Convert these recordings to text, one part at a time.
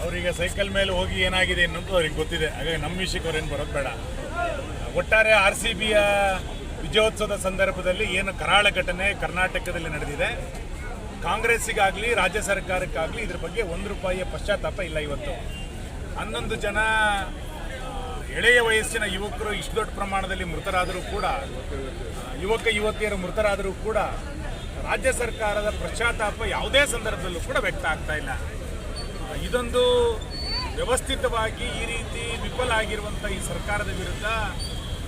ಅವರಿಗೆ ಸೈಕಲ್ ಮೇಲೆ ಹೋಗಿ ಏನಾಗಿದೆ ಅನ್ನೋದು ಅವ್ರಿಗೆ ಗೊತ್ತಿದೆ. ಹಾಗಾಗಿ ನಮ್ಮ ವಿಷಯಕ್ಕೆ ಅವ್ರೇನು ಬರೋದು ಬೇಡ. ಒಟ್ಟಾರೆ RCBಯ ವಿಜಯೋತ್ಸವದ ಸಂದರ್ಭದಲ್ಲಿ ಏನು ಕರಾಳ ಘಟನೆ ಕರ್ನಾಟಕದಲ್ಲಿ ನಡೆದಿದೆ, ಕಾಂಗ್ರೆಸ್ಸಿಗಾಗಲಿ ರಾಜ್ಯ ಸರ್ಕಾರಕ್ಕಾಗಲಿ ಇದ್ರ ಬಗ್ಗೆ ₹1 ಪಶ್ಚಾತ್ತಾಪ ಇಲ್ಲ. ಇವತ್ತು 11 ಜನ ಎಳೆಯ ವಯಸ್ಸಿನ ಯುವಕರು ಇಷ್ಟು ದೊಡ್ಡ ಪ್ರಮಾಣದಲ್ಲಿ ಮೃತರಾದರೂ ಕೂಡ, ಯುವತಿಯರು ಮೃತರಾದರೂ ಕೂಡ ರಾಜ್ಯ ಸರ್ಕಾರದ ಪಶ್ಚಾತ್ತಾಪ ಯಾವುದೇ ಸಂದರ್ಭದಲ್ಲೂ ಕೂಡ ವ್ಯಕ್ತ ಆಗ್ತಾ ಇಲ್ಲ. ಇದೊಂದು ವ್ಯವಸ್ಥಿತವಾಗಿ ಈ ರೀತಿ ವಿಫಲ ಆಗಿರುವಂಥ ಈ ಸರ್ಕಾರದ ವಿರುದ್ಧ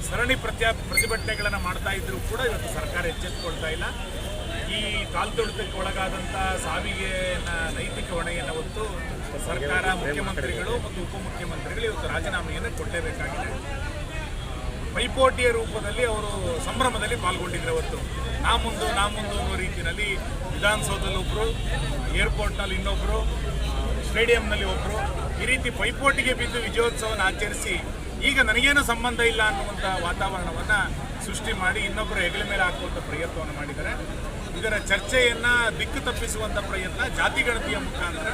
ಸರಣಿ ಪ್ರತಿಭಟನೆಗಳನ್ನು ಮಾಡ್ತಾ ಇದ್ದರೂ ಕೂಡ ಇವತ್ತು ಸರ್ಕಾರ ಎಚ್ಚೆತ್ತುಕೊಳ್ತಾ ಇಲ್ಲ. ಈ ಕಾಲ್ತುಳಿತಕ್ಕೆ ಒಳಗಾದಂಥ ಸಾವಿಗೆ ನೈತಿಕ ಹೊಣೆಯನ್ನು ಹೊತ್ತು ಸರ್ಕಾರ, ಮುಖ್ಯಮಂತ್ರಿಗಳು ಮತ್ತು ಉಪಮುಖ್ಯಮಂತ್ರಿಗಳು ಇವತ್ತು ರಾಜೀನಾಮೆಯನ್ನು ಕೊಡಲೇಬೇಕಾಗಿದೆ. ಪೈಪೋಟಿಯ ರೂಪದಲ್ಲಿ ಅವರು ಸಂಭ್ರಮದಲ್ಲಿ ಪಾಲ್ಗೊಂಡಿದ್ರು. ಅವತ್ತು ನಾ ಮುಂದು ಅನ್ನೋ ರೀತಿಯಲ್ಲಿ ವಿಧಾನಸೌಧದಲ್ಲಿ ಒಬ್ಬರು, ಏರ್ಪೋರ್ಟ್ನಲ್ಲಿ ಇನ್ನೊಬ್ಬರು, ಸ್ಟೇಡಿಯಂನಲ್ಲಿ ಒಬ್ಬರು, ಈ ರೀತಿ ಪೈಪೋಟಿಗೆ ಬಿದ್ದು ವಿಜಯೋತ್ಸವನ ಆಚರಿಸಿ ಈಗ ನನಗೇನು ಸಂಬಂಧ ಇಲ್ಲ ಅನ್ನುವಂಥ ವಾತಾವರಣವನ್ನು ಸೃಷ್ಟಿ ಮಾಡಿ ಇನ್ನೊಬ್ಬರು ಹೆಗಲ ಮೇಲೆ ಹಾಕುವಂಥ ಪ್ರಯತ್ನವನ್ನು ಮಾಡಿದ್ದಾರೆ. ಇದರ ಚರ್ಚೆಯನ್ನು ದಿಕ್ಕು ತಪ್ಪಿಸುವಂಥ ಪ್ರಯತ್ನ ಜಾತಿಗಣತಿಯ ಮುಖಾಂತರ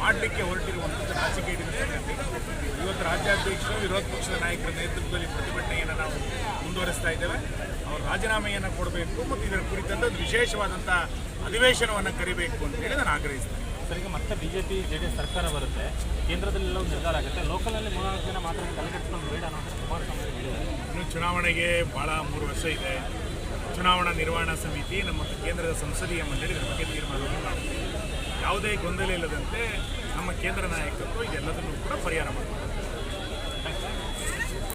ಮಾಡಲಿಕ್ಕೆ ಹೊರಟಿರುವಂಥದ್ದು ನಾಚಿಕೆಗೇಡಿನ ಸಂಗತಿ. ಇವತ್ತು ರಾಜ್ಯಾಧ್ಯಕ್ಷರು, ವಿರೋಧ ಪಕ್ಷದ ನಾಯಕರ ನೇತೃತ್ವದಲ್ಲಿ ಪ್ರತಿಭಟನೆಯನ್ನು ನಾವು ಮುಂದುವರಿಸ್ತಾ ಇದ್ದೇವೆ. ಅವರು ರಾಜೀನಾಮೆಯನ್ನು ಕೊಡಬೇಕು ಮತ್ತು ಇದರ ಕುರಿತಂತೆ ಒಂದು ವಿಶೇಷವಾದಂಥ ಅಧಿವೇಶನವನ್ನು ಕರಿಬೇಕು ಅಂತ ಹೇಳಿ ನಾನು ಆಗ್ರಹಿಸ್ತೇನೆ. ಸರ್, ಈಗ ಮತ್ತೆ BJP JDS ಸರ್ಕಾರ ಬರುತ್ತೆ, ಕೇಂದ್ರದಲ್ಲೆಲ್ಲ ಒಂದು ನಿರ್ಧಾರ ಆಗುತ್ತೆ, ಲೋಕಲ್ನಲ್ಲಿ 3 ಜನ ಮಾತ್ರ ತಲೆಕೆಡಿಸ್ಕೊಂಡು ಬೇಡ ಅನ್ನೋ ಕುಮಾರಸ್ವಾಮಿ ಹೇಳಿದ್ದಾರೆ. ಇನ್ನು ಚುನಾವಣೆಗೆ ಭಾಳ 3 ವರ್ಷ ಇದೆ. ಚುನಾವಣಾ ನಿರ್ವಹಣಾ ಸಮಿತಿ ನಮ್ಮ ಕೇಂದ್ರದ ಸಂಸದೀಯ ಮಂಡಳಿ ಇದರ ಬಗ್ಗೆ ತೀರ್ಮಾನವನ್ನು ಮಾಡುತ್ತೆ. ಯಾವುದೇ ಗೊಂದಲ ಇಲ್ಲದಂತೆ ನಮ್ಮ ಕೇಂದ್ರ ನಾಯಕತ್ವ ಇದೆಲ್ಲದನ್ನೂ ಕೂಡ ಪರಿಹಾರ ಮಾಡುತ್ತೆ.